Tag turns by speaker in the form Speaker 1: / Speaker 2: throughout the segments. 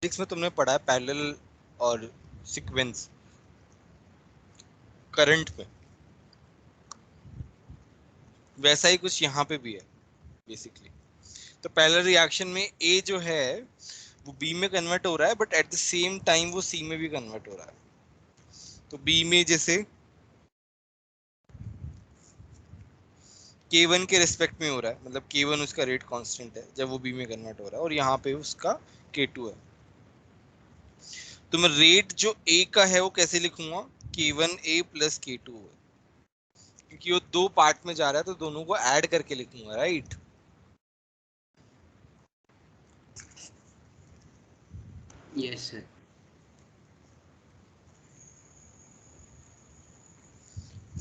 Speaker 1: Physics में तुमने पढ़ा है पैरेलल और सीक्वेंस करंट में, वैसा ही कुछ यहाँ पे भी है बेसिकली। तो पैरेलल रिएक्शन में ए जो है वो बी में कन्वर्ट हो रहा है, but at the same time वो सी में भी कन्वर्ट हो रहा है। तो बी में जैसे K1 के रिस्पेक्ट में हो रहा है, मतलब K1 उसका रेट कांस्टेंट है जब वो बी में कन्वर्ट हो रहा है, और यहाँ पे उसका K2 है। तो मैं रेट जो ए का है वो कैसे लिखूंगा, K1A प्लस K2 है, क्योंकि वो दो पार्ट में जा रहा है तो दोनों को ऐड करके लिखूंगा, राइट।
Speaker 2: Yes sir.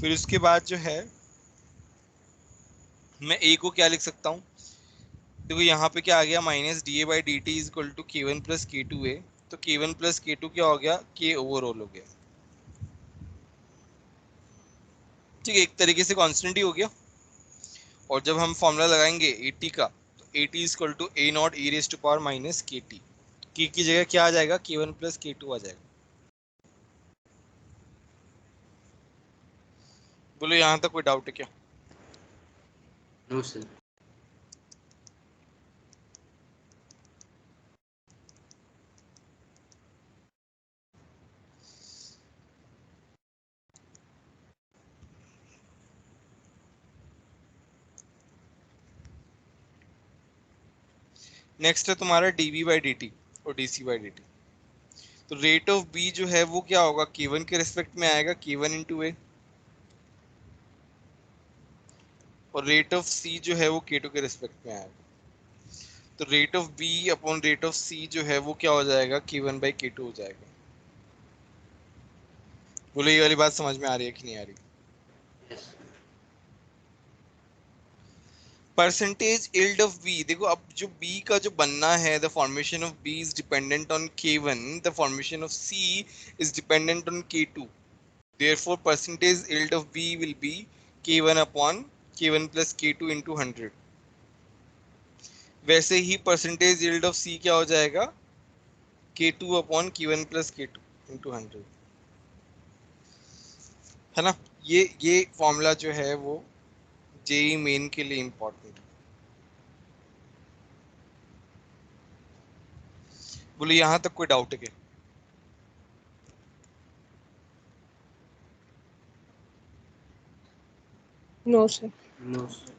Speaker 1: फिर उसके बाद जो है मैं ए को क्या लिख सकता हूँ, देखो यहाँ पे क्या आ गया, minus d a by d t is equal to K1 plus K2A। तो K1 प्लस K2 क्या हो गया, K ओवरऑल हो गया। ठीक है, एक तरीके से कांस्टेंट ही हो गया। और जब हम फॉर्मूला लगाएंगे एटी का, तो A T is equal to A naught e raise to power minus K T. की जगह क्या आ जाएगा, K1 प्लस K2 आ जाएगा। बोलो यहाँ तक कोई डाउट है क्या?
Speaker 2: No sir.
Speaker 1: नेक्स्ट है तुम्हारा डीबी बाई डी टी और डीसी बाई डी टी। तो रेट ऑफ बी जो है वो क्या होगा, K1 के रिस्पेक्ट में आएगा, K1 इंटू ए, और रेट ऑफ सी जो है वो K2 के रिस्पेक्ट में आएगा। तो rate of B upon rate of C जो है वो क्या हो जाएगा, K1 बाई K2 हो जाएगा। बोलो ये वाली बात समझ में आ रही है कि नहीं आ रही?
Speaker 2: Yes.
Speaker 1: Percentage yield of B, देखो अब जो बी का जो बनना है, the formation of B is dependent on K1, the formation of C is dependent on K2। therefore percentage yield of B will be K1 upon K1 plus K2 into 100। वैसे ही percentage yield of C क्या हो जाएगा, K2 upon K1 plus K2 into 100, है ना। ये formula जो है वो जेई मेन के लिए इंपॉर्टेंट है। बोले यहाँ तक कोई डाउट है क्या?
Speaker 3: No sir.
Speaker 2: No sir.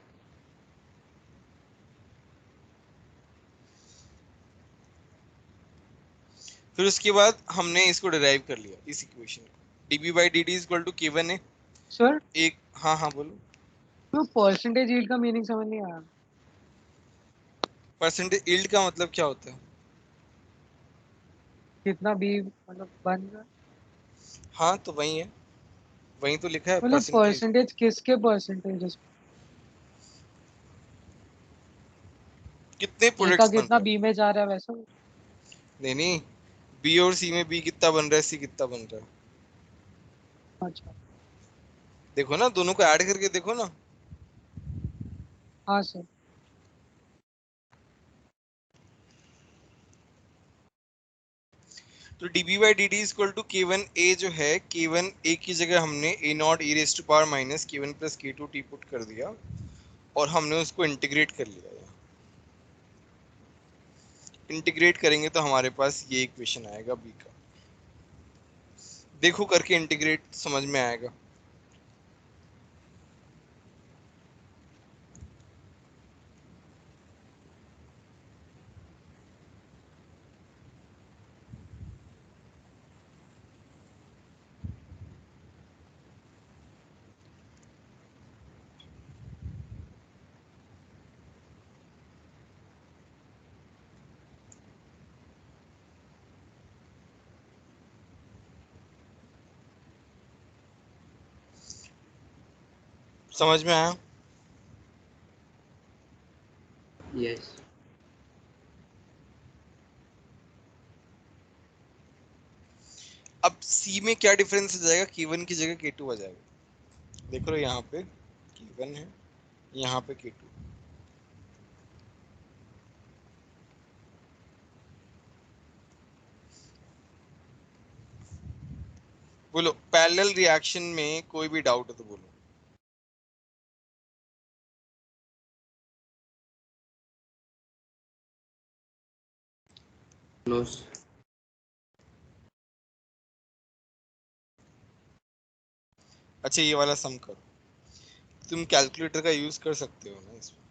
Speaker 1: फिर उसके बाद हमने इसको डिराइव कर लिया, इस इक्वेशन को, dB by d t is equal to K1 है
Speaker 3: सर
Speaker 1: एक। हाँ हाँ बोलो।
Speaker 3: तो परसेंटेज यील्ड का मीनिंग समझ नहीं आया।
Speaker 1: परसेंटेज यील्ड का मतलब क्या होता है?
Speaker 3: कितना भी मतलब बन रहा है,
Speaker 1: हाँ तो वही है, वही तो लिखा है
Speaker 3: मतलब
Speaker 1: परसेंटेज।
Speaker 3: परसेंटेज किसके परसेंटेज,
Speaker 1: कितने
Speaker 3: ए का
Speaker 1: प्रोडक्ट्स बन
Speaker 3: कितना
Speaker 1: रहे
Speaker 3: बी में जा रहा है वैसा।
Speaker 1: हैं, नहीं नहीं, बी और सी में बी कितना बन रहा है, सी कितना बन रहा है,
Speaker 3: अच्छा।
Speaker 1: देखो ना, दोनों को ऐड करके देखो ना।
Speaker 3: हाँ सर।
Speaker 1: तो dB by d t is equal to K1 A जो है, K1 A की जगह हमने A naught e raise to power minus K1 plus K2 T put कर दिया, और हमने उसको इंटीग्रेट कर लिया। इंटीग्रेट करेंगे तो हमारे पास ये इक्वेशन आएगा बी का। देखो करके इंटीग्रेट, समझ में आएगा। समझ में आया?
Speaker 2: यस।
Speaker 1: अब सी में क्या डिफरेंस हो जाएगा, K1 की जगह K2 आ जाएगा। देख लो यहाँ पे K1 है, यहाँ पे K2। बोलो पैरेलल रिएक्शन में कोई भी डाउट है तो बोलो।
Speaker 2: No sir.
Speaker 1: अच्छा ये वाला सम करो, तुम कैलकुलेटर का यूज कर सकते हो ना इसमें।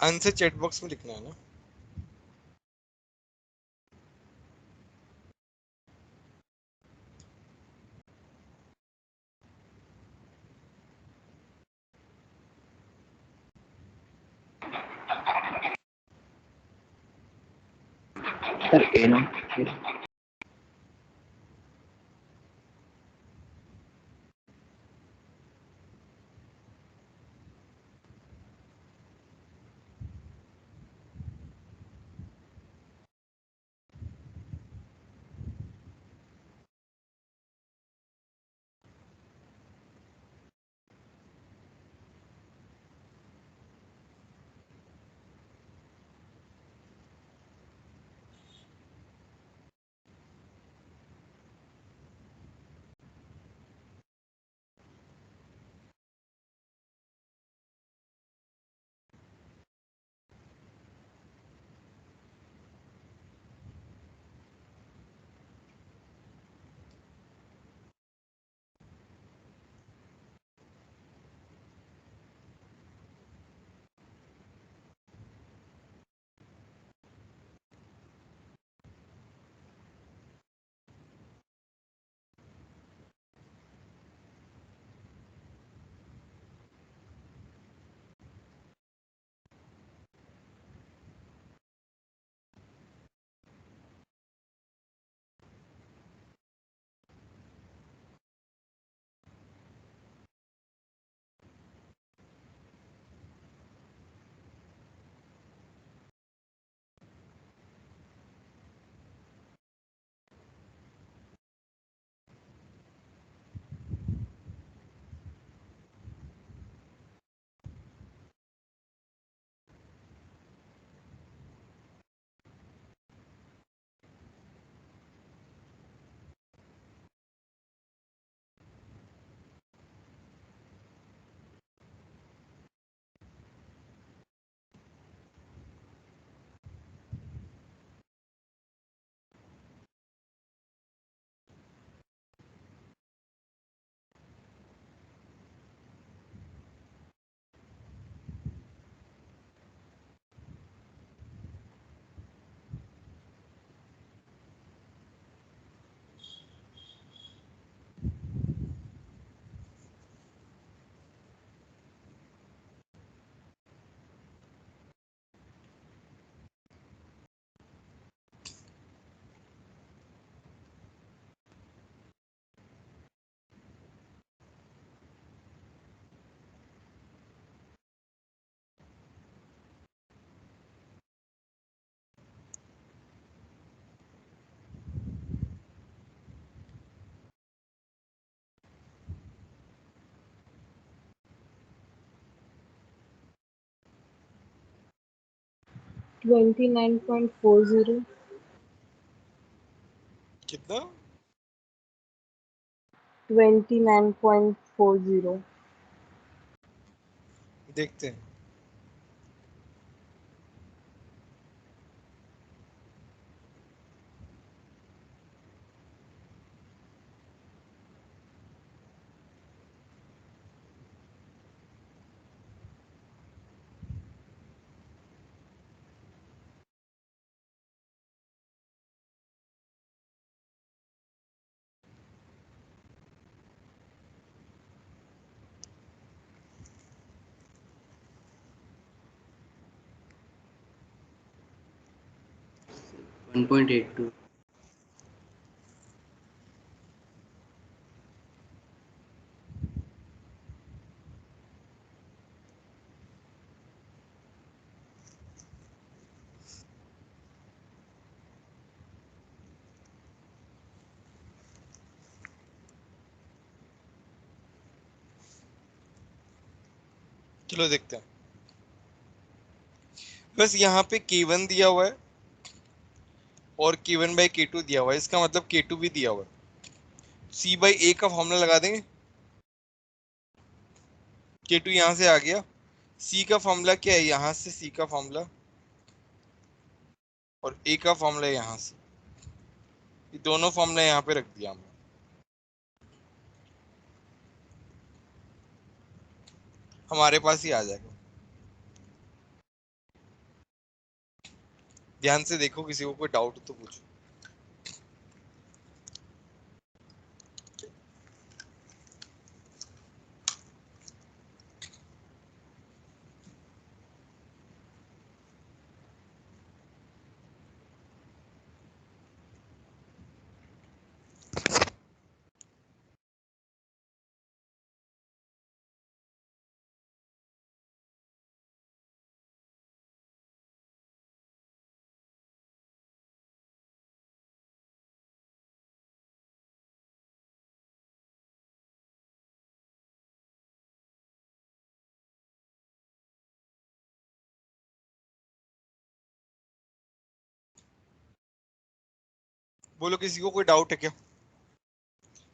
Speaker 1: आंसर चैट बॉक्स में लिखना है ना।
Speaker 2: Sir A no
Speaker 4: 29.40.
Speaker 1: कितना?
Speaker 4: 29.40.
Speaker 1: देखते हैं।
Speaker 2: One point eight two.
Speaker 1: चलो देखते हैं। बस यहाँ पे K1 दिया हुआ है और K1/K2 दिया हुआ है, इसका मतलब K2 भी दिया हुआ है। C/A का फॉर्मूला लगा देंगे। K2 यहाँ से आ गया। C का फॉर्मूला क्या है? यहाँ से C का फॉर्मूला और A का फॉर्मूला यहाँ से, ये दोनों फॉर्मूला यहाँ पे रख दिया हमने। हमारे पास ही आ जाएगा। ध्यान से देखो, किसी को कोई डाउट हो तो पूछो। बोलो, किसी को कोई डाउट है क्या?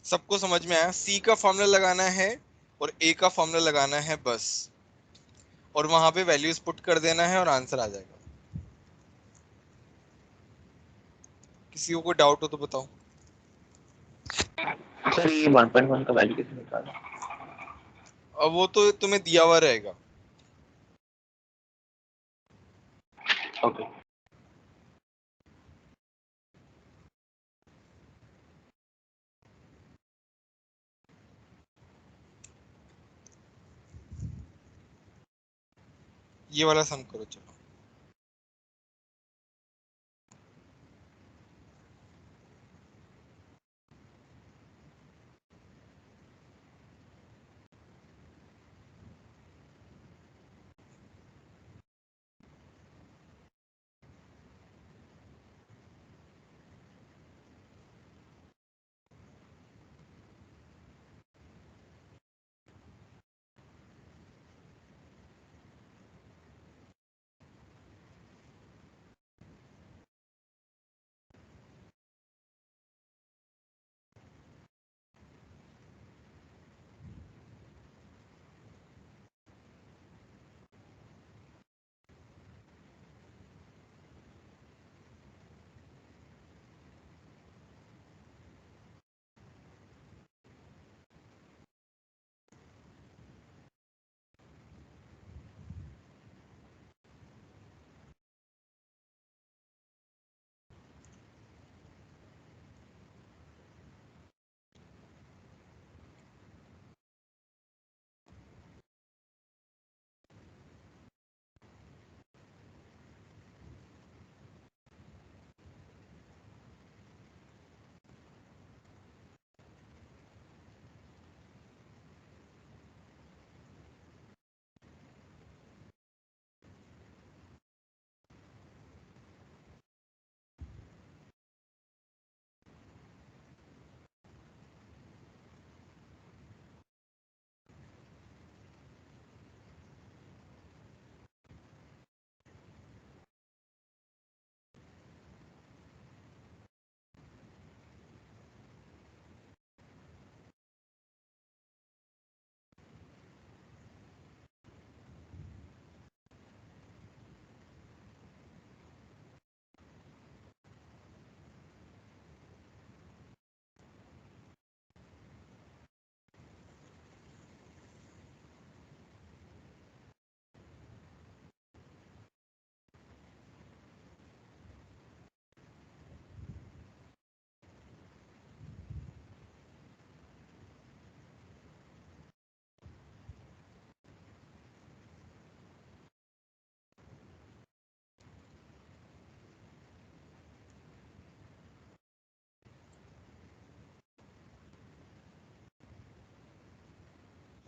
Speaker 1: सबको समझ में आया? C का फॉर्मूला लगाना है और A का फॉर्मूला लगाना है बस, और वहां पे वैल्यूज पुट कर देना है और आंसर आ जाएगा। किसी को कोई डाउट हो तो बताओ।
Speaker 2: सर ये 1.1 का वैल्यू कैसे निकाला?
Speaker 1: अब वो तो तुम्हें दिया हुआ रहेगा।
Speaker 2: ओके।
Speaker 1: ये वाला सम करो चलो।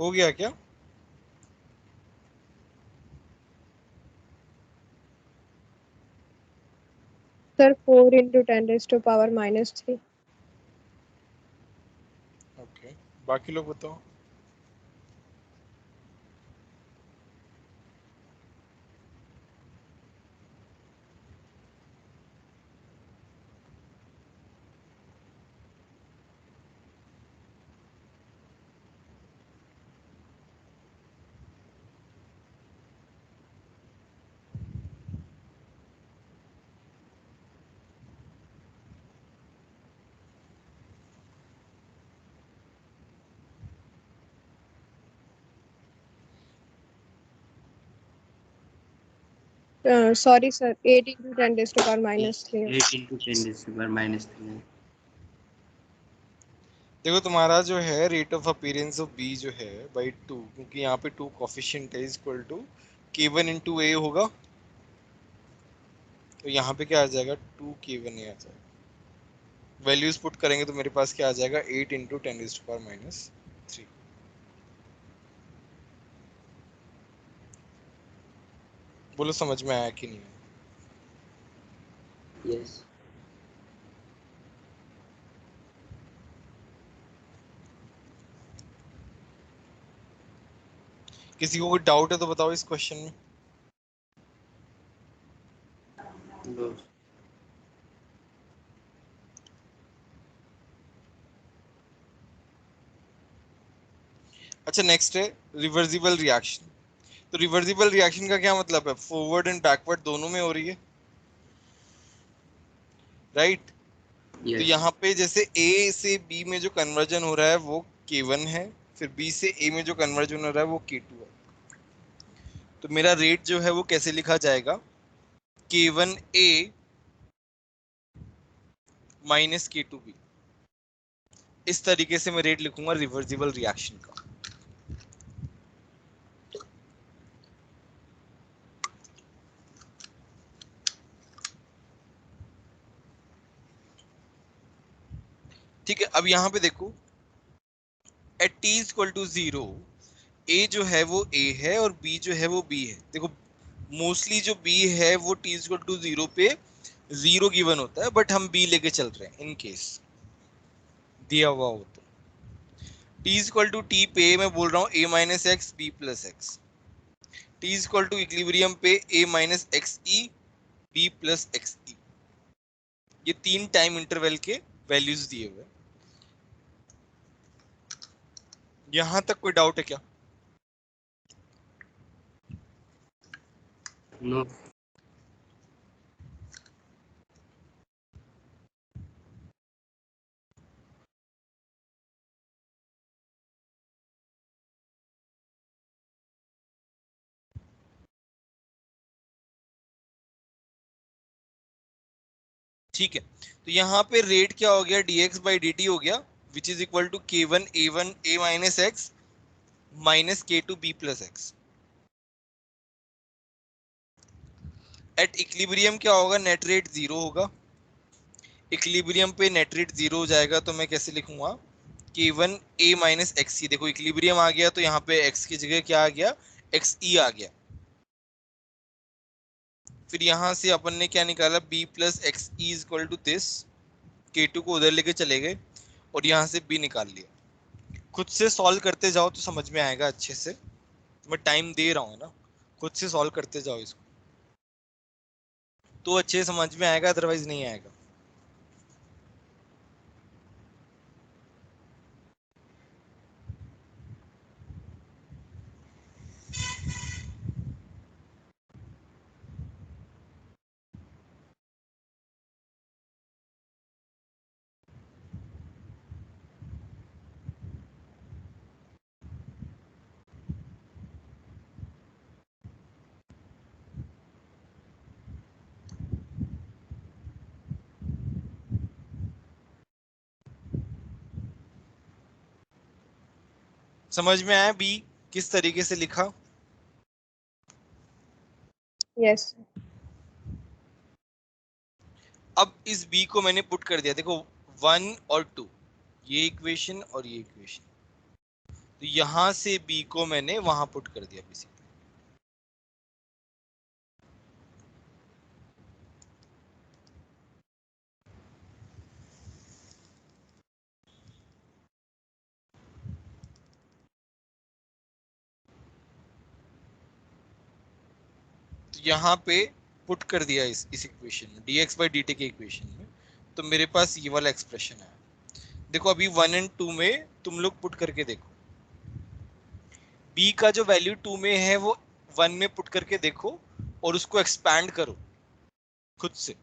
Speaker 1: हो गया क्या?
Speaker 4: Sir 4 into 10 raised to power -3.
Speaker 1: Okay, बाकी लोग बताओ।
Speaker 4: Sorry sir, 8 into 10 raised to power -3.
Speaker 2: 8 into 10 raised to power -3 है।
Speaker 1: देखो तुम्हारा जो है rate of appearance of B जो है बाई 2, क्योंकि यहाँ पे 2 कोफिशिएंट है, इक्वल टू k1 इंटू ए होगा, तो यहाँ पे क्या आ जाएगा 2k1a आ जाएगा। वैल्यूज पुट करेंगे तो मेरे पास क्या आ जाएगा 8 इंटू 10⁻³ बोलो समझ में आया कि नहीं?
Speaker 2: यस।
Speaker 1: किसी को कोई डाउट है तो बताओ इस क्वेश्चन में।
Speaker 2: नो।
Speaker 1: अच्छा, नेक्स्ट है रिवर्सिबल रिएक्शन। तो रिवर्सिबल रिएक्शन का क्या मतलब है? फॉरवर्ड एंड बैकवर्ड दोनों में हो रही है, राइट? तो
Speaker 2: यस।
Speaker 1: यहाँ पे जैसे A से B में जो कन्वर्जन हो रहा है वो K1 है, फिर B से A में जो कन्वर्जन हो रहा है वो K2 है। तो मेरा रेट जो है वो कैसे लिखा जाएगा? K1A minus K2B। इस तरीके से मैं रेट लिखूंगा रिवर्सिबल रिएक्शन का। ठीक है, अब यहाँ पे देखो at t equal to 0 A जो है वो A है और B जो है वो B है। देखो मोस्टली जो B है वो t इक्वल टू 0 पे 0 गिवन होता है, बट हम B लेके चल रहे हैं इन केस दिया हुआ हो तो। t इक्वल टू t पे मैं बोल रहा हूँ a minus X B plus X. t equal to equilibrium पे a minus X E B plus x E. ये 3 टाइम इंटरवल के वैल्यूज दिए हुए। यहां तक कोई डाउट है क्या?
Speaker 2: नो।
Speaker 1: ठीक है, तो यहाँ पे रेट क्या हो गया? dx बाई dt हो गया, which is equal to k1 a1 a minus x minus k2 b plus x. At equilibrium क्या होगा? नेट रेट 0 होगा। इक्विलिब्रियम पे नेट रेट 0 हो जाएगा, तो मैं कैसे लिखूंगा? k1 a माइनस एक्स ई। देखो इक्विलिब्रियम आ गया तो यहाँ पे x की जगह क्या आ गया? एक्स ई आ गया। फिर यहाँ से अपन ने क्या निकाला? b plus x e is equal to this. k2 को उधर लेके चले गए और यहाँ से b निकाल लिया। खुद से सॉल्व करते जाओ तो समझ में आएगा अच्छे से। मैं टाइम दे रहा हूँ ना, खुद से सॉल्व करते जाओ इसको तो अच्छे से समझ में आएगा, अदरवाइज नहीं आएगा। समझ में आया बी किस तरीके से लिखा?
Speaker 4: Yes.
Speaker 1: अब इस b को मैंने पुट कर दिया। देखो 1 और 2, ये इक्वेशन और ये इक्वेशन। तो यहां से बी को मैंने वहां पुट कर दिया बेसिकली। तो यहाँ पे पुट कर दिया इस इक्वेशन में, dx बाई dt के इक्वेशन में, तो मेरे पास ये वाला एक्सप्रेशन है। देखो अभी 1 एंड 2 में तुम लोग पुट करके देखो, b का जो वैल्यू 2 में है वो 1 में पुट करके देखो और उसको एक्सपैंड करो खुद से,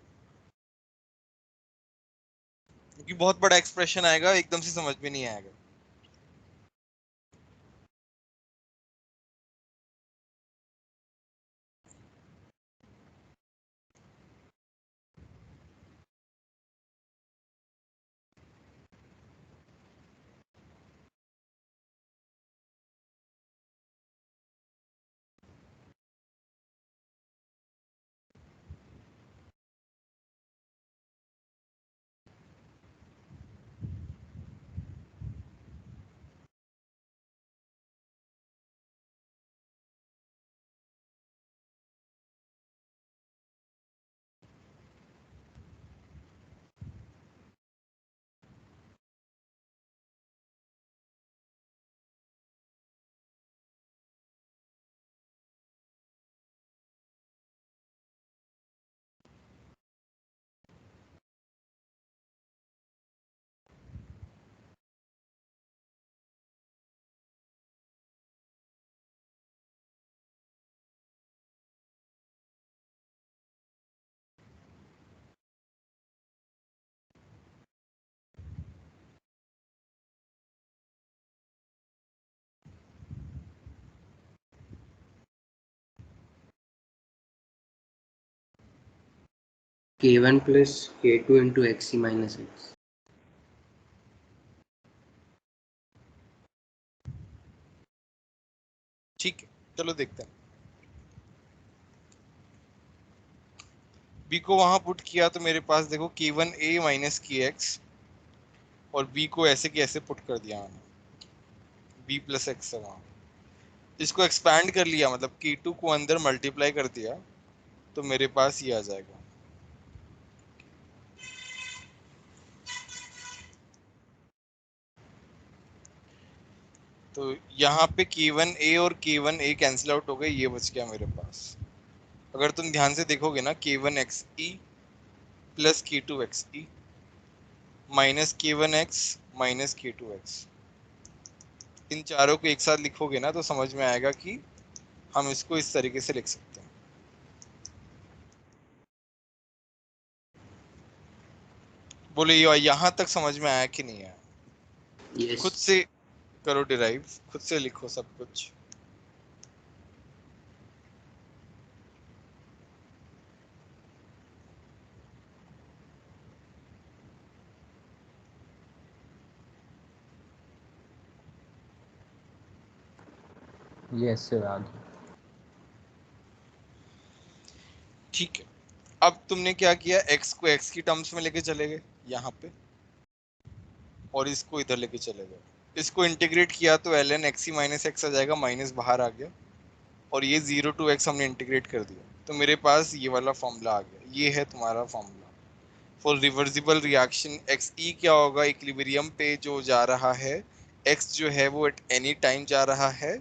Speaker 1: क्योंकि बहुत बड़ा एक्सप्रेशन आएगा, एकदम से समझ में नहीं आएगा।
Speaker 2: K1 plus K2 into XC minus X.
Speaker 1: ठीक है, चलो देखते हैं। b को वहां पुट किया तो मेरे पास देखो k1a माइनस kx, और b को ऐसे की ऐसे पुट कर दिया मैंने, b प्लस एक्स है वहां। इसको एक्सपैंड कर लिया, मतलब k2 को अंदर मल्टीप्लाई कर दिया, तो मेरे पास ये आ जाएगा। तो यहाँ पे k1a और k1a कैंसिल आउट हो गए, ये बच गया मेरे पास। अगर तुम ध्यान से देखोगे ना, k1xe plus k2xe minus k1x minus k2x, इन चारों को एक साथ लिखोगे ना तो समझ में आएगा कि हम इसको इस तरीके से लिख सकते हैं। बोले ये यहाँ तक समझ में आया कि नहीं आया? खुद
Speaker 2: Yes.
Speaker 1: से करो डिराइव, खुद से लिखो सब कुछ।
Speaker 5: यस सर आ गया।
Speaker 1: ठीक है, अब तुमने क्या किया, x को x की टर्म्स में लेके चले गए यहाँ पे, और इसको इधर लेके चले गए। इसको इंटीग्रेट किया तो ln x माइनस एक्स आ जाएगा, माइनस बाहर आ गया, और ये 0 टू x हमने इंटीग्रेट कर दिया, तो मेरे पास ये वाला फॉर्मूला आ गया। ये है तुम्हारा formula for reversible reaction. X E क्या होगा, इक्विलिब्रियम पे जो जा रहा है, एक्स जो है वो एट एनी टाइम जा रहा है,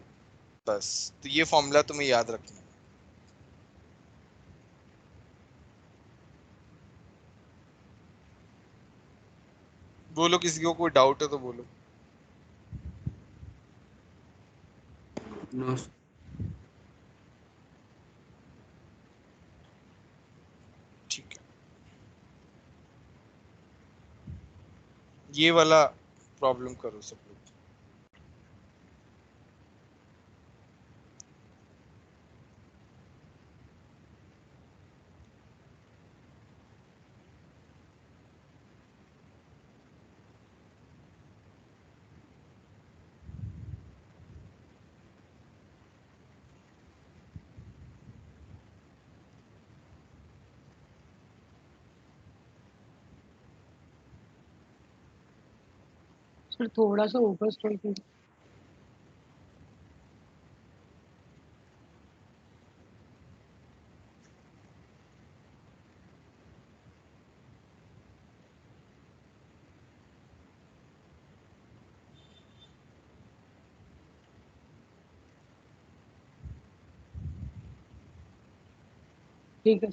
Speaker 1: बस। तो ये फॉर्मूला तुम्हें याद रखना है। बोलो, किसी को कोई डाउट है तो बोलो।
Speaker 2: No.
Speaker 1: ठीक है, ये वाला प्रॉब्लम करो सब लोग।
Speaker 3: सर थोड़ा सा ऊपर स्क्रॉल कीजिए। ठीक है।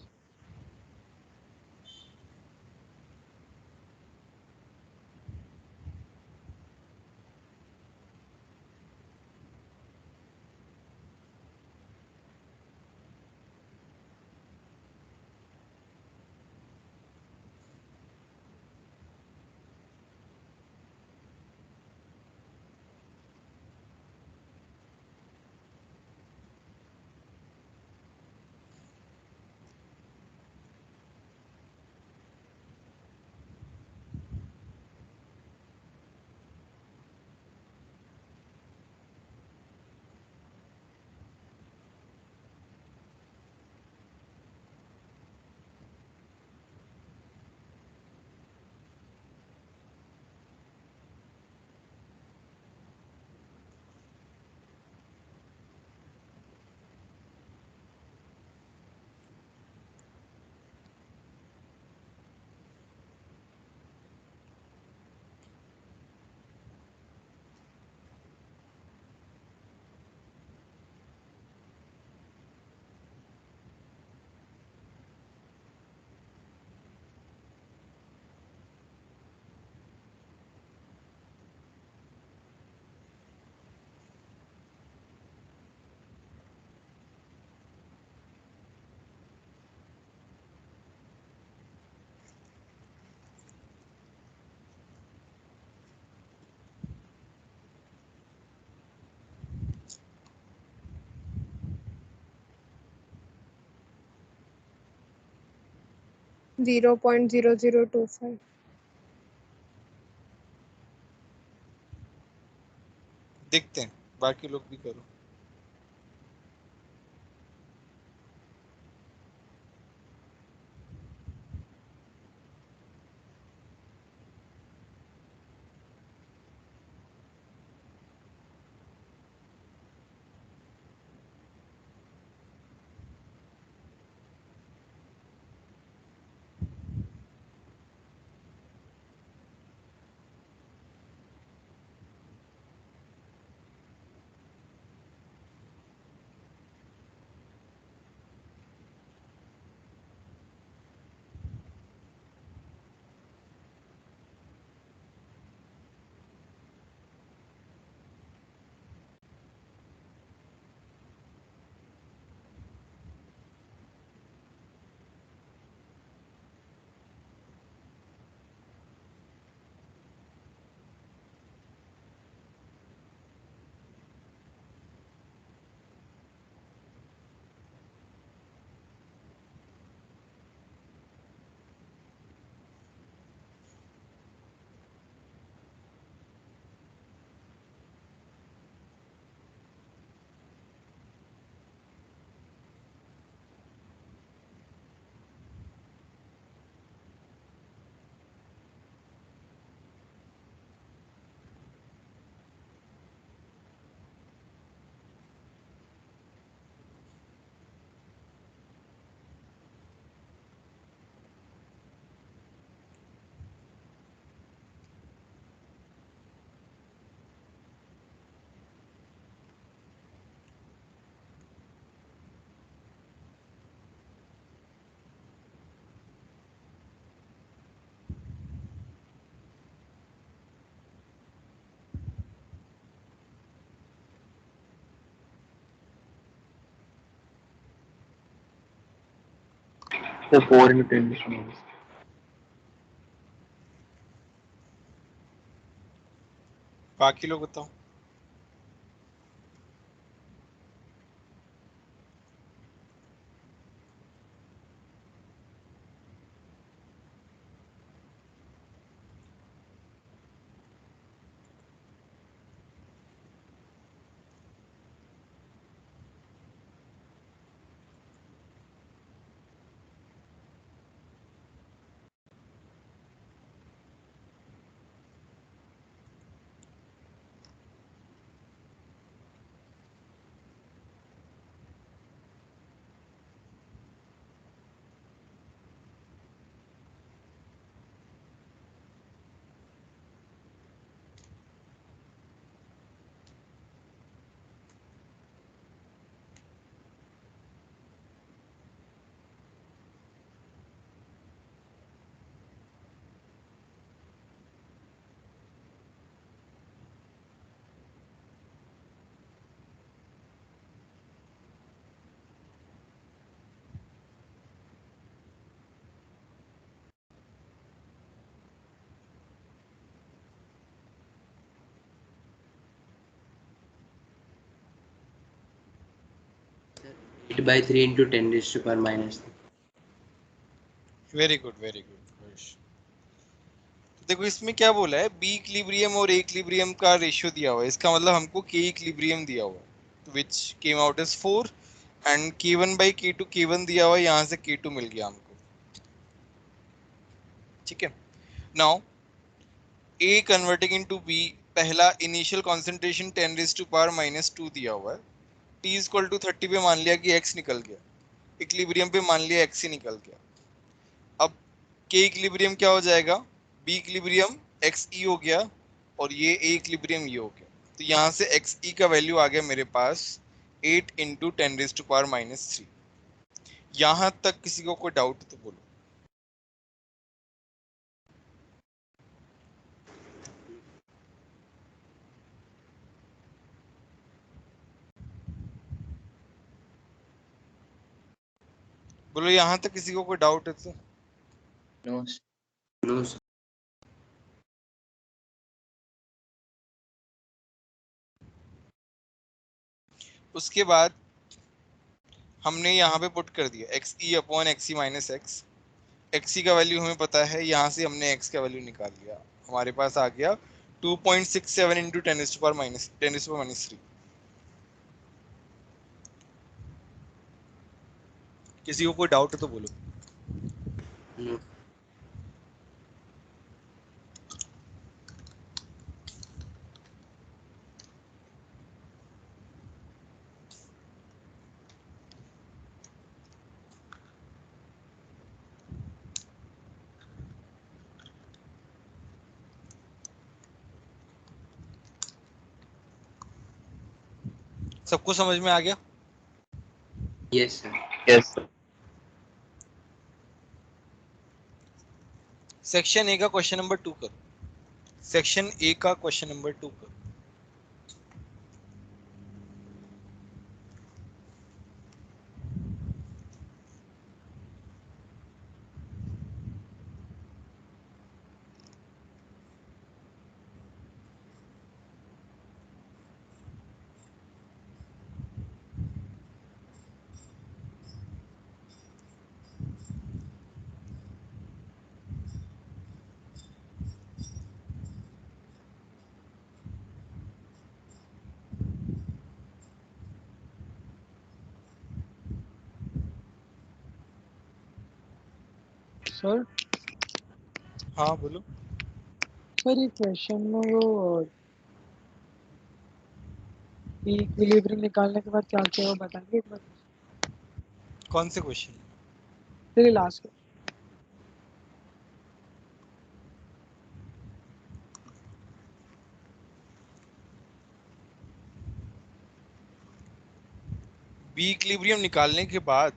Speaker 4: Zero point 0025.
Speaker 1: देखते हैं, बाकी लोग भी करो।
Speaker 2: So 4 into 10 is minus.
Speaker 1: बाकी लोग बताओ।
Speaker 2: 8/3 into 10 raised to power minus 3.
Speaker 1: Very good very good. देखो इसमें क्या बोला है, बी इक्विलिब्रियम और ए इक्विलिब्रियम का रेशियो दिया हुआ है, इसका मतलब हमको के इक्विलिब्रियम दिया हुआ है which came out as 4 and k1/k2 k1 दिया हुआ है, यहाँ से k2 मिल गया हमको। ठीक है, now A converting into B, पहला initial concentration 10 raise to power minus 2 दिया हुआ है, t इक्वल टू 30 पे मान लिया कि x निकल गया, इक्विलिब्रियम पे मान लिया x ही निकल गया। अब के इक्विलिब्रियम क्या हो जाएगा, बी इक्विलिब्रियम एक्स ई हो गया और ये ए इक्विलिब्रियम ये हो गया। तो यहाँ से एक्स ई का वैल्यू आ गया मेरे पास 8 into 10 raise to power minus 3। यहाँ तक किसी को कोई डाउट तो बोलो। बोलो यहाँ तक किसी को कोई डाउट है तो।
Speaker 5: No.
Speaker 2: No, sir.
Speaker 1: उसके बाद हमने यहाँ पे पुट कर दिया एक्स ई upon x E minus x, x ई का वैल्यू हमें पता है, यहाँ से हमने एक्स का वैल्यू निकाल लिया, हमारे पास आ गया 2.67 into 10 to the power minus 3। किसी को कोई डाउट है तो बोलो।
Speaker 2: No.
Speaker 1: सबको समझ में आ गया?
Speaker 2: Yes, sir.
Speaker 5: Yes.
Speaker 1: Section A का क्वेश्चन नंबर 2 करो, सेक्शन ए का क्वेश्चन नंबर 2 करो।
Speaker 3: सर
Speaker 1: हाँ बोलो।
Speaker 3: सर ये क्वेश्चन में वो इक्विलिब्रियम निकालने के बाद क्या क्या वो बताएंगे एक बार?
Speaker 1: कौन से क्वेश्चन?
Speaker 3: फिर लास्ट
Speaker 1: बी इक्विलिब्रियम निकालने के बाद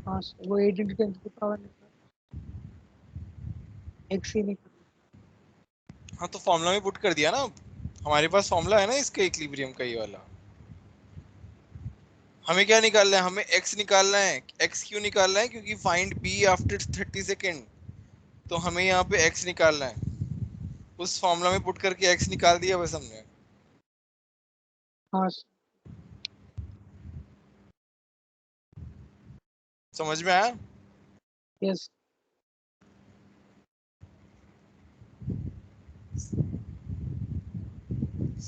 Speaker 3: हाँ सर, वो 8 इंटू 10 की पावर एक्स ही निकाल।
Speaker 1: हाँ तो फॉर्मूला में पुट कर दिया ना, हमारे पास फॉर्मूला है ना इसका इक्विलिब्रियम का, ये वाला। हमें क्या निकालना है, हमें x निकालना है। x क्यों निकालना है, क्योंकि फाइंड b आफ्टर 30 सेकेंड, तो हमें यहाँ पे x निकालना है। उस फॉर्मूला में पुट करके x निकाल दिया बस हमने।
Speaker 3: हाँ
Speaker 1: समझ में आया?
Speaker 3: यस।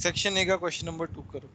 Speaker 1: सेक्शन ए का क्वेश्चन नंबर 2 करो।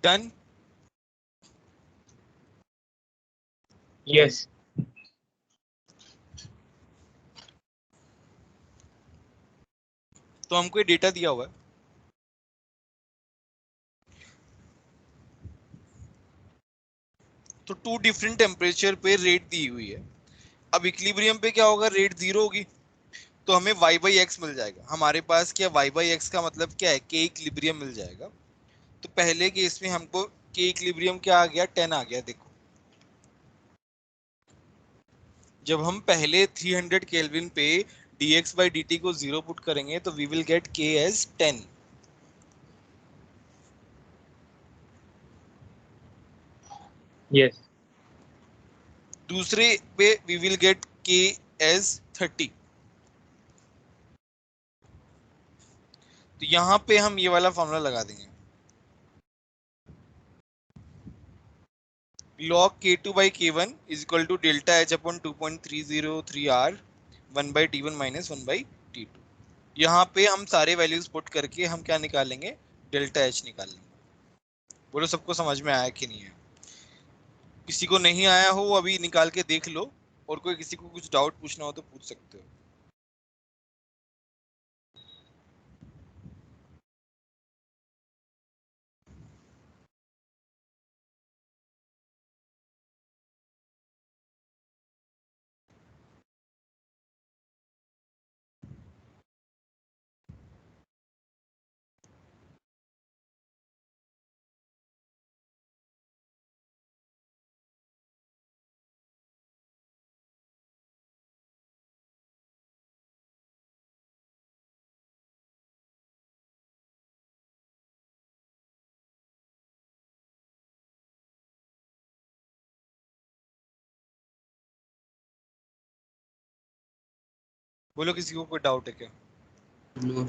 Speaker 1: डन।
Speaker 6: Yes.
Speaker 1: तो हमको ये डेटा दिया हुआ है, तो 2 डिफरेंट टेम्परेचर पे रेट दी हुई है। अब इक्विलिब्रियम पे क्या होगा, रेट 0 होगी, तो हमें y बाई एक्स मिल जाएगा। हमारे पास क्या y बाई एक्स का मतलब क्या है, k इक्विलिब्रियम मिल जाएगा। तो पहले केस में हमको k इक्विलिब्रियम क्या आ गया, 10 आ गया। देखो जब हम पहले 300 केल्विन पे dx बाई dt को 0 पुट करेंगे तो we will get k as 10।
Speaker 6: Yes.
Speaker 1: दूसरे पे we will get k as 30। तो यहाँ पे हम ये वाला फॉर्मूला लगा देंगे, log k2 by k1 is equal to delta h upon 2.303r 1 by t1 minus 1 by t2। यहाँ पे हम सारे वैल्यूज पुट करके हम क्या निकालेंगे, डेल्टा एच निकाल लेंगे। बोलो सबको समझ में आया कि नहीं है? किसी को नहीं आया हो वो अभी निकाल के देख लो, और कोई किसी को कुछ डाउट पूछना हो तो पूछ सकते हो। बोलो किसी को कोई डाउट है क्या?
Speaker 2: नो।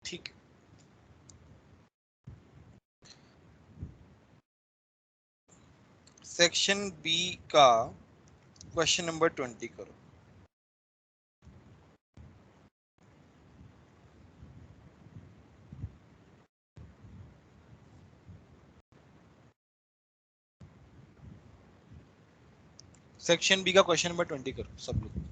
Speaker 1: ठीक है, सेक्शन बी का क्वेश्चन नंबर 20 करो। सेक्शन बी का क्वेश्चन नंबर 20 करो सब लोग।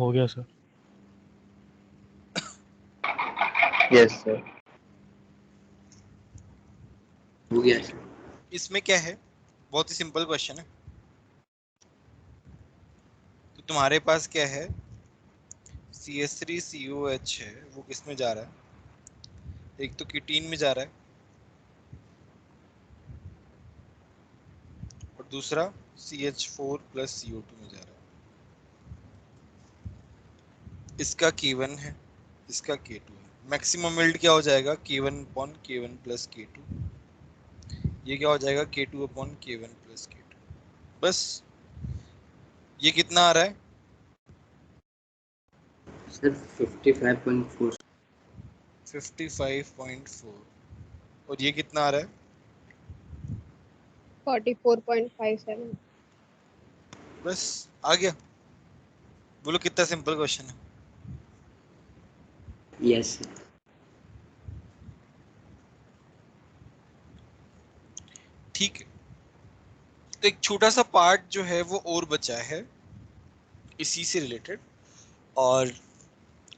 Speaker 6: हो गया सर.
Speaker 5: Yes, sir.
Speaker 2: हो गया सर.
Speaker 1: इसमें क्या है, बहुत ही सिंपल क्वेश्चन है. तो तुम्हारे पास क्या है, CH3COH है, वो किस में जा रहा है? एक तो कीटीन में जा रहा है और दूसरा CH4 प्लस CO2 में जा रहा है. इसका K1 है, इसका K2 है. मैक्सिमम यील्ड क्या हो जाएगा? K1 upon K1 plus K2. ये क्या हो जाएगा? K2 upon K1 plus K2. बस. ये कितना आ रहा है?
Speaker 2: सर 55.4.
Speaker 1: 55.4. और ये कितना आ रहा है?
Speaker 4: 44.57.
Speaker 1: बस आ गया. बोलो कितना सिंपल क्वेश्चन है.
Speaker 2: Yes sir.
Speaker 1: ठीक है. तो एक छोटा सा पार्ट जो है वो और बचा है इसी से रिलेटेड, और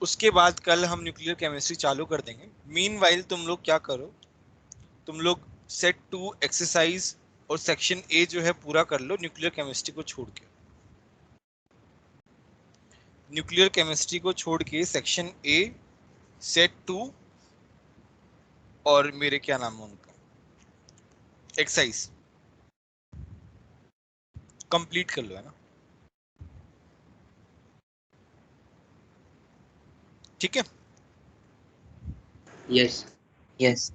Speaker 1: उसके बाद कल हम न्यूक्लियर केमिस्ट्री चालू कर देंगे. मीनवाइल तुम लोग क्या करो, तुम लोग सेट 2 एक्सरसाइज और सेक्शन ए जो है पूरा कर लो न्यूक्लियर केमिस्ट्री को छोड़ के. न्यूक्लियर केमिस्ट्री को छोड़ के सेक्शन ए, सेट 2 और मेरे क्या नाम है उनका, एक्सरसाइज कंप्लीट कर लो, है ना? ठीक है.
Speaker 2: यस.
Speaker 5: Yes.